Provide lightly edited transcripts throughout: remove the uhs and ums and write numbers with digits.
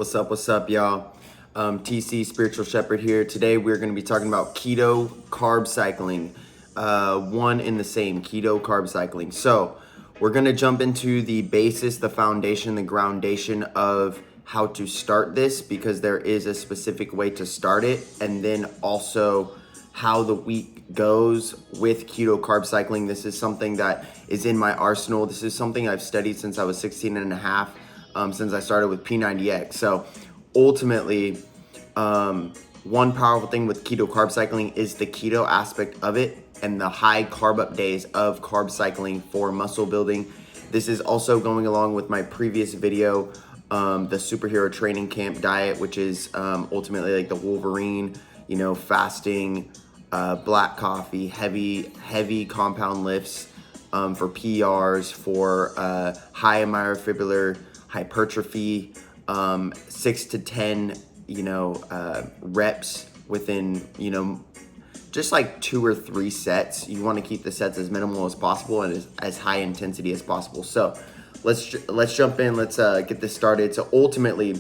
What's up, y'all? TC Spiritual Shepherd here. Today we're going to be talking about keto carb cycling. One in the same, keto carb cycling. So we're going to jump into the basis, the foundation, the groundation of how to start this, because there is a specific way to start it, and then also how the week goes with keto carb cycling. This is something that is in my arsenal. This is something I've studied since I was 16 and a half. Since I started with P90X. So ultimately, one powerful thing with keto carb cycling is the keto aspect of it and the high carb up days of carb cycling for muscle building. This is also going along with my previous video, the superhero training camp diet, which is ultimately like the Wolverine, fasting, black coffee, heavy compound lifts, for PRs, for high myofibrillar hypertrophy, 6 to 10, reps within, just like 2 or 3 sets. You want to keep the sets as minimal as possible and as high intensity as possible. So let's jump in. Let's get this started. So ultimately,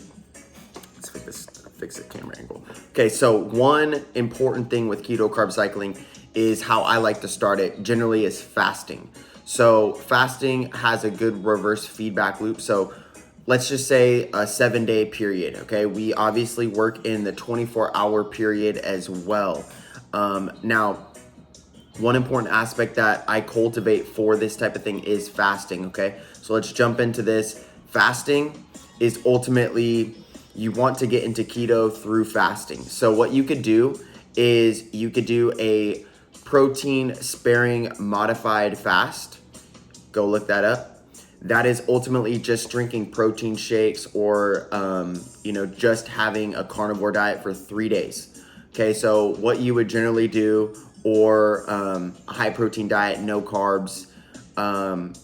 let's fix the camera angle. Okay, so one important thing with keto carb cycling is how I like to start it generally is fasting. So fasting has a good reverse feedback loop. So let's just say a 7-day period, okay? We obviously work in the 24-hour period as well. Now, one important aspect that I cultivate for this type of thing is fasting, okay? So let's jump into this. Fasting is ultimately, you want to get into keto through fasting. So what you could do is you could do a protein sparing modified fast. Go look that up. That is ultimately just drinking protein shakes or, just having a carnivore diet for 3 days. Okay, so what you would generally do, or a high protein diet, no carbs,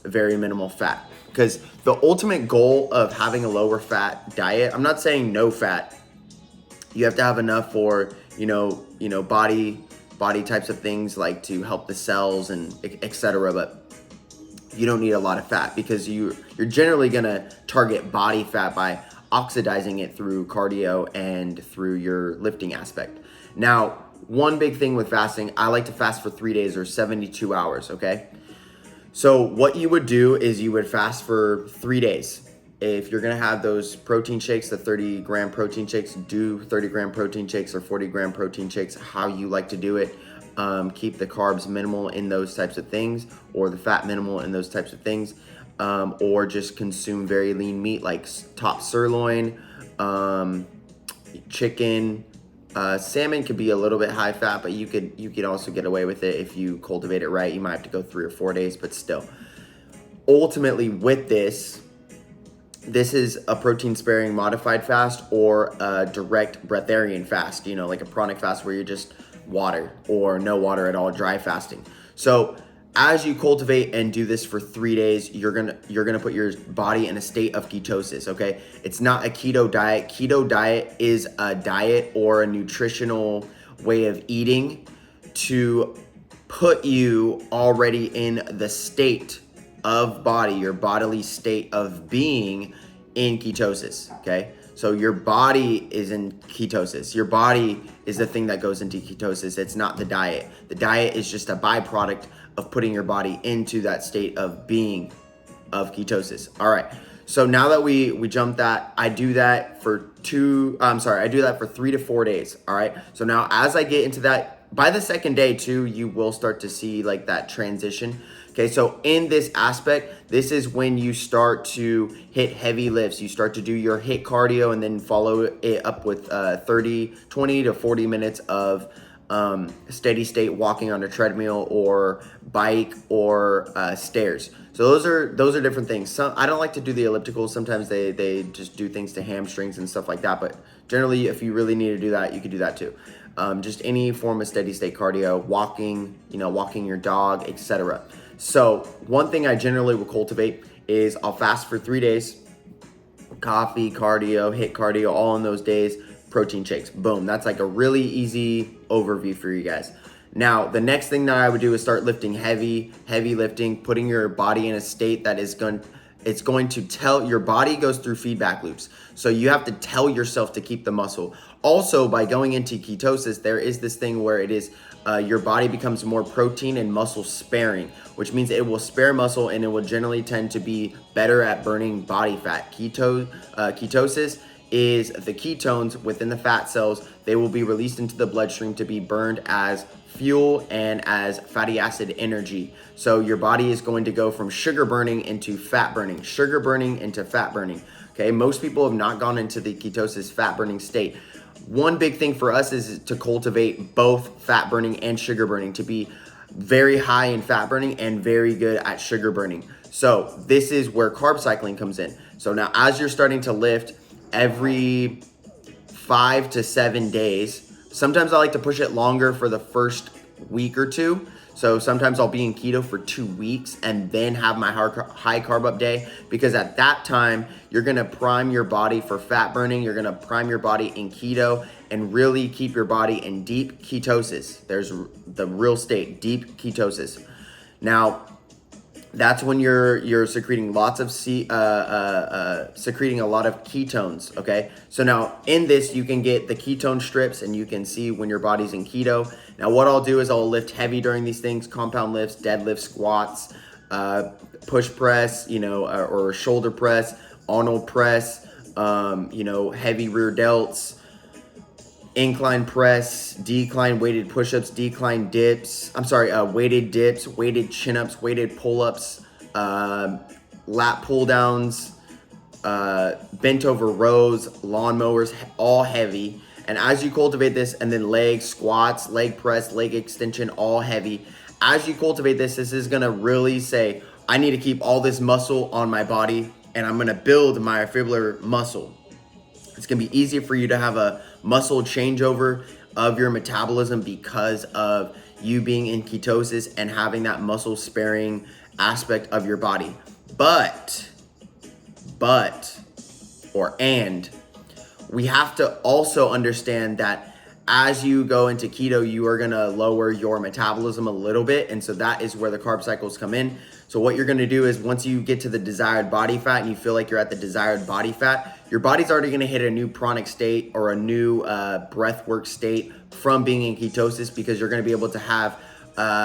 very minimal fat. Because the ultimate goal of having a lower fat diet, I'm not saying no fat. You have to have enough for, body types of things, like to help the cells and etc. But you don't need a lot of fat, because you're generally gonna target body fat by oxidizing it through cardio and through your lifting aspect. Now, one big thing with fasting, I like to fast for 3 days or 72 hours, okay? So what you would do is you would fast for 3 days. If you're gonna have those protein shakes, the 30-gram protein shakes, do 30-gram protein shakes or 40-gram protein shakes, how you like to do it. Keep the carbs minimal in those types of things, or the fat minimal in those types of things, or just consume very lean meat like top sirloin, chicken, salmon could be a little bit high fat, but you could also get away with it if you cultivate it right. You might have to go 3 or 4 days, but still. Ultimately, with this is a protein sparing modified fast or a direct breatharian fast, like a pranic fast where you're just water or no water at all, dry fasting. So as you cultivate and do this for 3 days, you're gonna put your body in a state of ketosis, okay? It's not a keto diet. Keto diet is a diet or a nutritional way of eating to put you already in the state of body, your bodily state of being in ketosis, okay? So your body is in ketosis. Your body is the thing that goes into ketosis. It's not the diet. The diet is just a byproduct of putting your body into that state of being of ketosis. All right. So now that we jumped that, I do that for 3 to 4 days. All right. So now as I get into that, by the second day too, you will start to see like that transition. Okay, so in this aspect, this is when you start to hit heavy lifts. You start to do your HIIT cardio and then follow it up with 20 to 40 minutes of steady state walking on a treadmill or bike or stairs. So those are different things. I don't like to do the ellipticals. Sometimes they just do things to hamstrings and stuff like that. But generally, if you really need to do that, you could do that too. Just any form of steady state cardio, walking your dog, etc. So one thing I generally will cultivate is I'll fast for 3 days, coffee, cardio, HIIT cardio, all in those days, protein shakes. Boom. That's like a really easy overview for you guys. Now, the next thing that I would do is start lifting heavy lifting, putting your body in a state that is going It's going to tell, your body goes through feedback loops. So you have to tell yourself to keep the muscle. Also, by going into ketosis, there is this thing where it is, your body becomes more protein and muscle sparing, which means it will spare muscle and it will generally tend to be better at burning body fat. Ketosis is the ketones within the fat cells. They will be released into the bloodstream to be burned as fuel and as fatty acid energy. So your body is going to go from sugar burning into fat burning, sugar burning into fat burning. Okay, most people have not gone into the ketosis fat burning state. One big thing for us is to cultivate both fat burning and sugar burning, to be very high in fat burning and very good at sugar burning. So this is where carb cycling comes in. So now as you're starting to lift every 5 to 7 days, sometimes I like to push it longer for the first week or two. So sometimes I'll be in keto for 2 weeks and then have my high carb up day, because at that time, you're gonna prime your body for fat burning. You're gonna prime your body in keto and really keep your body in deep ketosis. There's the real state, deep ketosis. Now, that's when you're secreting lots of secreting a lot of ketones. Okay, so now in this you can get the ketone strips and you can see when your body's in keto. Now what I'll do is I'll lift heavy during these things: compound lifts, deadlifts, squats, push press, or shoulder press, Arnold press, heavy rear delts, incline press, decline weighted push-ups, decline dips, weighted dips, weighted chin-ups, weighted pull-ups, lat pull-downs, bent over rows, lawnmowers, all heavy. And as you cultivate this, and then leg squats, leg press, leg extension, all heavy. As you cultivate this is gonna really say, I need to keep all this muscle on my body, and I'm gonna build my fibrillar muscle. It's gonna be easier for you to have a muscle changeover of your metabolism because of you being in ketosis and having that muscle sparing aspect of your body. And we have to also understand that as you go into keto, you are gonna lower your metabolism a little bit. And so that is where the carb cycles come in. So what you're gonna do is, once you get to the desired body fat and you feel like you're at the desired body fat, your body's already gonna hit a new pranic state or a new breath work state from being in ketosis, because you're gonna be able to have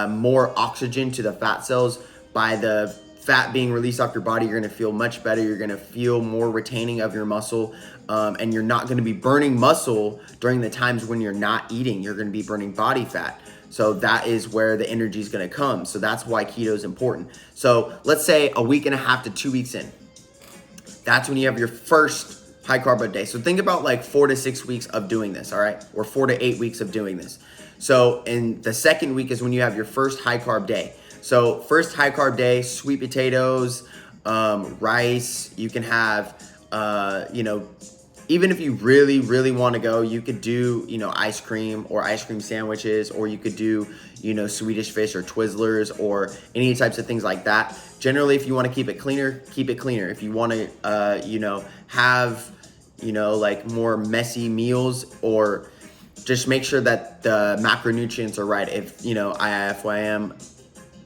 more oxygen to the fat cells. By the fat being released off your body, you're gonna feel much better. You're gonna feel more retaining of your muscle, and you're not gonna be burning muscle during the times when you're not eating. You're gonna be burning body fat. So that is where the energy is gonna come. So that's why keto is important. So let's say a week and a half to 2 weeks in, that's when you have your first high carb day. So think about like 4 to 6 weeks of doing this, all right? Or 4 to 8 weeks of doing this. So in the second week is when you have your first high carb day. So first high carb day, sweet potatoes, rice. You can have, even if you really, really want to go, you could do, ice cream or ice cream sandwiches, or you could do, Swedish fish or Twizzlers or any types of things like that. Generally, if you want to keep it cleaner, keep it cleaner. If you want to, have, like more messy meals, or just make sure that the macronutrients are right. If, IFYM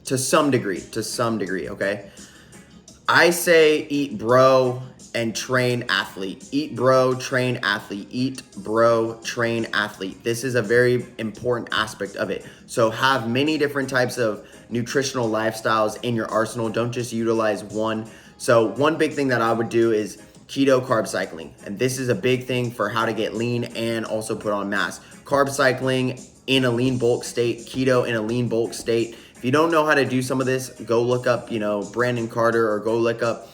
to some degree, okay? I say eat bro and train athlete. Eat bro, train athlete. Eat bro, train athlete. This is a very important aspect of it. So have many different types of nutritional lifestyles in your arsenal. Don't just utilize one. So one big thing that I would do is keto carb cycling. And this is a big thing for how to get lean and also put on mass. Carb cycling in a lean bulk state, keto in a lean bulk state. If you don't know how to do some of this, go look up, Brandon Carter, or go look up,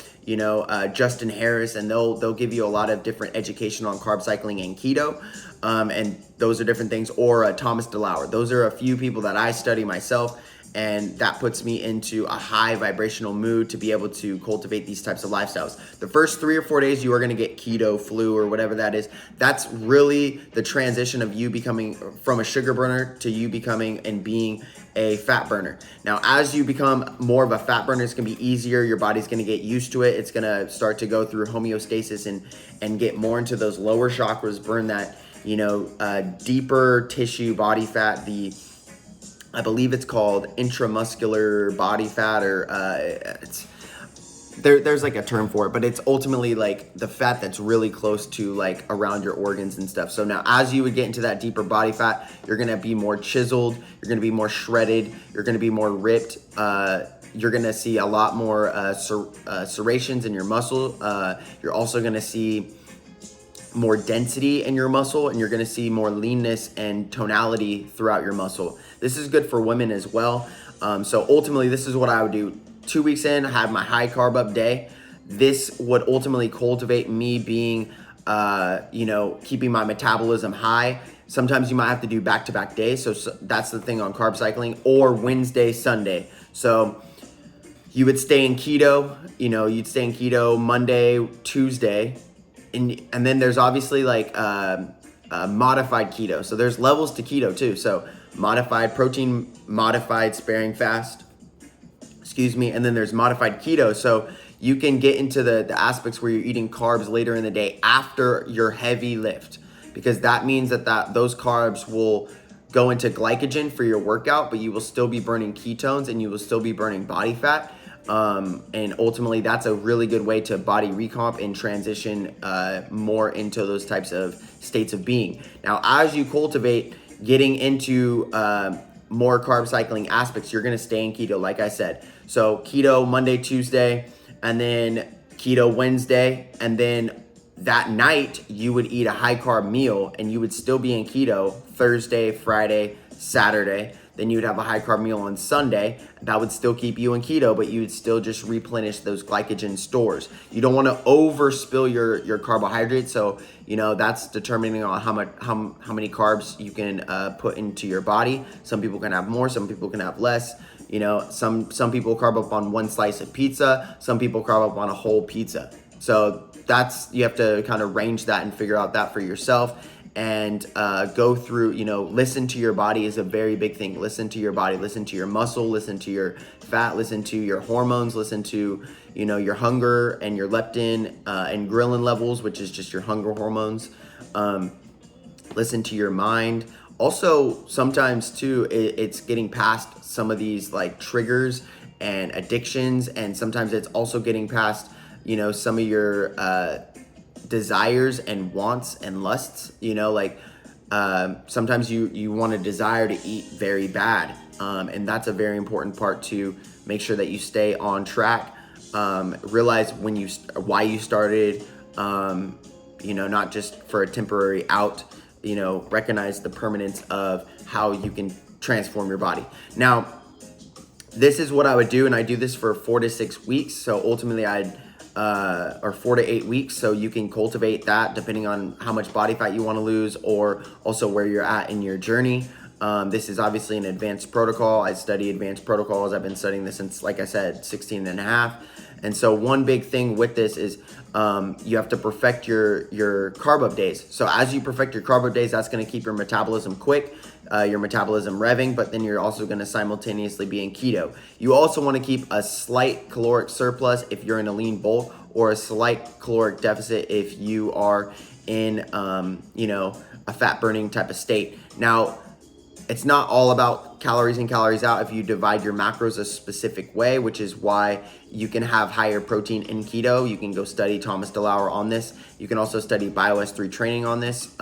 Justin Harris, and they'll give you a lot of different education on carb cycling and keto, and those are different things. Or Thomas DeLauer. Those are a few people that I study myself, and that puts me into a high vibrational mood to be able to cultivate these types of lifestyles. The first 3 or 4 days, you are going to get keto flu or whatever that is. That's really the transition of you becoming from a sugar burner to you becoming and being a fat burner. Now, as you become more of a fat burner, it's going to be easier. Your body's going to get used to it. It's going to start to go through homeostasis and get more into those lower chakras, burn that, deeper tissue body fat, I believe it's called intramuscular body fat, or there's like a term for it, but it's ultimately like the fat that's really close to like around your organs and stuff. So now as you would get into that deeper body fat, you're gonna be more chiseled, you're gonna be more shredded, you're gonna be more ripped. You're gonna see a lot more serrations in your muscle. You're also gonna see more density in your muscle, and you're gonna see more leanness and tonality throughout your muscle. This is good for women as well. So ultimately, this is what I would do. 2 weeks in, I have my high carb up day. This would ultimately cultivate me being, keeping my metabolism high. Sometimes you might have to do back-to-back days. So that's the thing on carb cycling, or Wednesday, Sunday. So you would stay in keto, you'd stay in keto Monday, Tuesday. And then there's obviously like modified keto. So there's levels to keto too. So modified protein, modified sparing fast, and then there's modified keto. So you can get into the aspects where you're eating carbs later in the day after your heavy lift, because that means that those carbs will go into glycogen for your workout, but you will still be burning ketones and you will still be burning body fat. And ultimately that's a really good way to body recomp and transition more into those types of states of being. Now, as you cultivate getting into more carb cycling aspects, you're going to stay in keto, like I said. So keto Monday, Tuesday, and then keto Wednesday, and then that night you would eat a high carb meal and you would still be in keto Thursday, Friday, Saturday. Then you would have a high carb meal on Sunday. That would still keep you in keto, but you would still just replenish those glycogen stores. You don't want to overspill your carbohydrates. So, that's determining on how many carbs you can put into your body. Some people can have more, some people can have less. Some people carb up on one slice of pizza. Some people carb up on a whole pizza. So you have to kind of range that and figure out that for yourself. And go through, listen to your body is a very big thing. Listen to your body, listen to your muscle, listen to your fat, listen to your hormones, listen to, your hunger and your leptin and ghrelin levels, which is just your hunger hormones. Listen to your mind. Also, sometimes too, it's getting past some of these like triggers and addictions. And sometimes it's also getting past, some of your desires and wants and lusts. Sometimes you want a desire to eat very bad, and that's a very important part to make sure that you stay on track. Realize why you started, not just for a temporary out. Recognize the permanence of how you can transform your body. Now, this is what I would do, and I do this for 4 to 6 weeks. So ultimately or 4 to 8 weeks. So you can cultivate that depending on how much body fat you want to lose, or also where you're at in your journey. This is obviously an advanced protocol. I study advanced protocols. I've been studying this since, like I said, 16 and a half. And so one big thing with this is you have to perfect your carb up days. So as you perfect your carb up days, that's going to keep your metabolism quick, your metabolism revving, but then you're also going to simultaneously be in keto. You also want to keep a slight caloric surplus if you're in a lean bulk, or a slight caloric deficit if you are in, a fat burning type of state. Now, it's not all about calories in, calories out if you divide your macros a specific way, which is why you can have higher protein in keto. You can go study Thomas DeLauer on this. You can also study BioS3 training on this.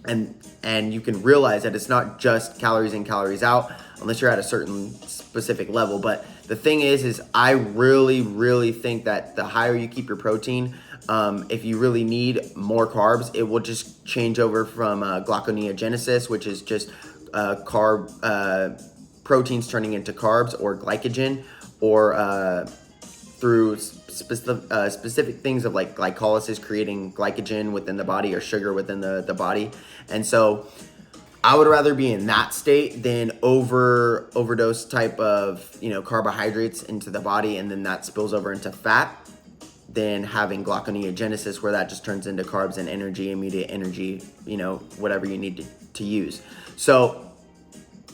And you can realize that it's not just calories in, calories out, unless you're at a certain specific level. But the thing is I really, really think that the higher you keep your protein, if you really need more carbs, it will just change over from gluconeogenesis, which is just proteins turning into carbs or glycogen, or through specific things of like glycolysis, creating glycogen within the body or sugar within the body. And so I would rather be in that state than overdose type of carbohydrates into the body, and then that spills over into fat, than having gluconeogenesis, where that just turns into carbs and energy, immediate energy, whatever you need to use. So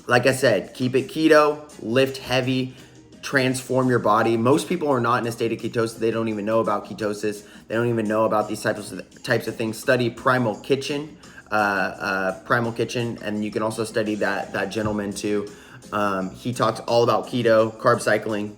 like I said, keep it keto, lift heavy, transform your body. Most people are not in a state of ketosis. They don't even know about ketosis. They don't even know about these types of things. Study Primal Kitchen, and you can also study that gentleman too. He talks all about keto, carb cycling,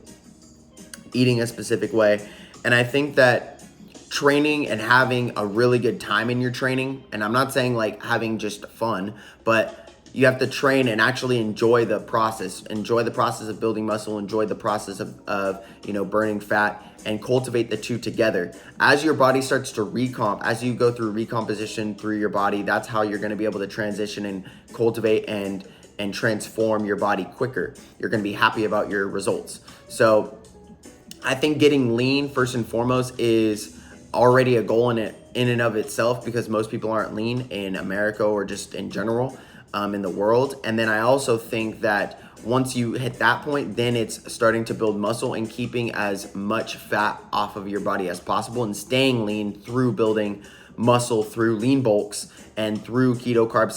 eating a specific way. And I think that training and having a really good time in your training, and I'm not saying like having just fun, but you have to train and actually enjoy the process of building muscle, enjoy the process of burning fat, and cultivate the two together. As your body starts to as you go through recomposition through your body, that's how you're going to be able to transition and cultivate and transform your body quicker. You're going to be happy about your results. So I think getting lean first and foremost is already a goal in and of itself, because most people aren't lean in America or just in general in the world. And then I also think that once you hit that point, then it's starting to build muscle and keeping as much fat off of your body as possible and staying lean through building muscle through lean bulks and through keto carb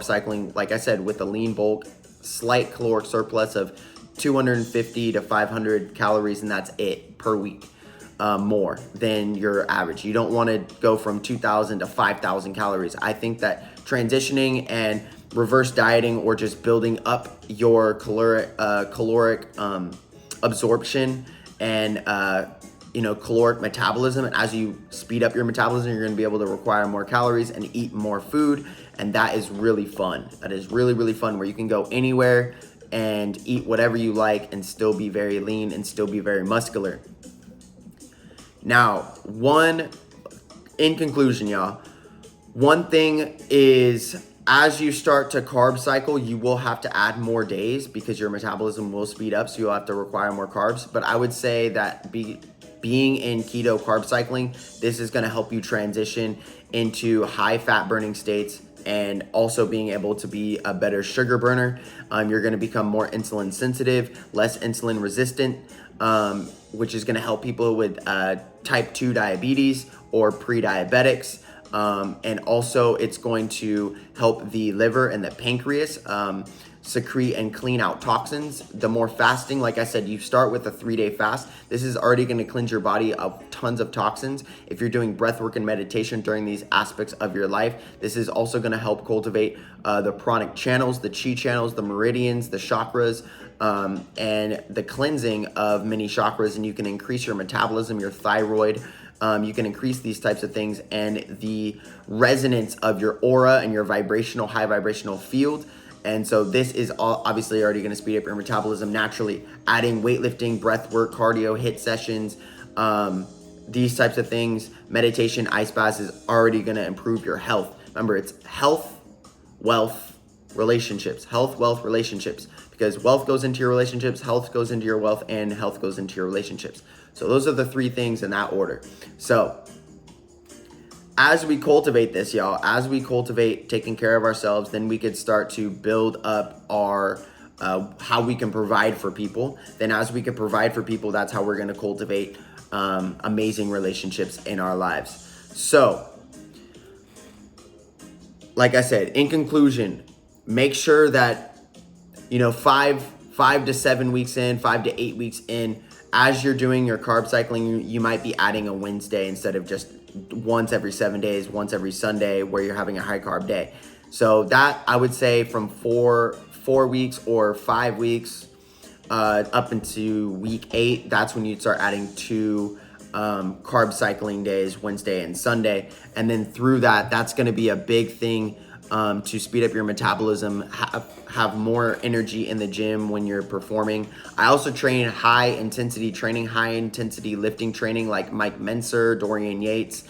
cycling, like I said, with the lean bulk, slight caloric surplus of 250 to 500 calories, and that's it per week, more than your average. You don't want to go from 2,000 to 5,000 calories. I think that transitioning and reverse dieting, or just building up your caloric absorption and caloric metabolism, and as you speed up your metabolism, you're going to be able to require more calories and eat more food, and that is really fun. That is really, really fun, where you can go anywhere and eat whatever you like and still be very lean and still be very muscular. Now, in conclusion, y'all, one thing is, as you start to carb cycle, you will have to add more days because your metabolism will speed up, so you'll have to require more carbs. But I would say that being in keto carb cycling, this is going to help you transition into high fat burning states, and also being able to be a better sugar burner. You're going to become more insulin sensitive, less insulin resistant, which is going to help people with type 2 diabetes or pre-diabetics. And also it's going to help the liver and the pancreas secrete and clean out toxins. The more fasting, like I said, you start with a 3-day fast. This is already going to cleanse your body of tons of toxins. If you're doing breath work and meditation during these aspects of your life, this is also going to help cultivate the pranic channels, the chi channels, the meridians, the chakras, and the cleansing of many chakras. And you can increase your metabolism, your thyroid. You can increase these types of things and the resonance of your aura and your high vibrational field. And so this is obviously already going to speed up your metabolism naturally. Adding weightlifting, breath work, cardio, HIIT sessions, these types of things, meditation, ice baths is already going to improve your health. Remember, it's health, wealth, relationships. Health, wealth, relationships. Because wealth goes into your relationships, health goes into your wealth, and health goes into your relationships. So those are the 3 things in that order. So as we cultivate this, y'all, as we cultivate taking care of ourselves, then we could start to build up our how we can provide for people. Then as we can provide for people, that's how we're going to cultivate amazing relationships in our lives. So like I said, in conclusion, make sure that 5 to 7 weeks in, 5 to 8 weeks in, as you're doing your carb cycling, you might be adding a Wednesday instead of just once every 7 days, once every Sunday, where you're having a high carb day. So that, I would say, from 4 weeks or 5 weeks up into week 8, that's when you'd start adding 2 carb cycling days, Wednesday and Sunday. And then through that, that's going to be a big thing to speed up your metabolism, have more energy in the gym when you're performing. I also train high intensity lifting training, like Mike Menser, Dorian Yates,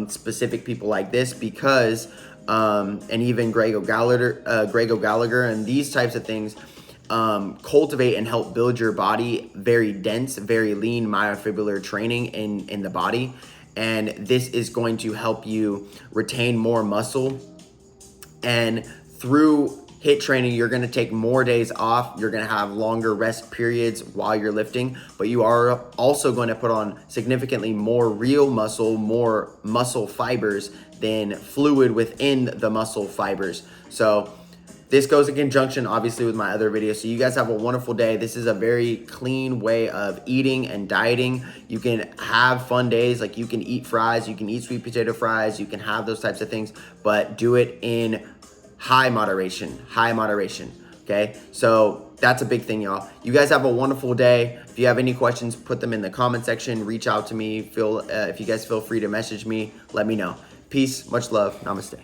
specific people like this, because and even Greg O'Gallagher, and these types of things cultivate and help build your body very dense, very lean myofibrillar training in the body. And this is going to help you retain more muscle. And through HIIT training, you're going to take more days off. You're going to have longer rest periods while you're lifting, but you are also going to put on significantly more real muscle, more muscle fibers than fluid within the muscle fibers. So this goes in conjunction, obviously, with my other videos. So you guys have a wonderful day. This is a very clean way of eating and dieting. You can have fun days, like you can eat fries, you can eat sweet potato fries, you can have those types of things, but do it in high moderation, okay? So that's a big thing, y'all. You guys have a wonderful day. If you have any questions, put them in the comment section. Reach out to me. If you guys feel free to message me, let me know. Peace, much love, namaste.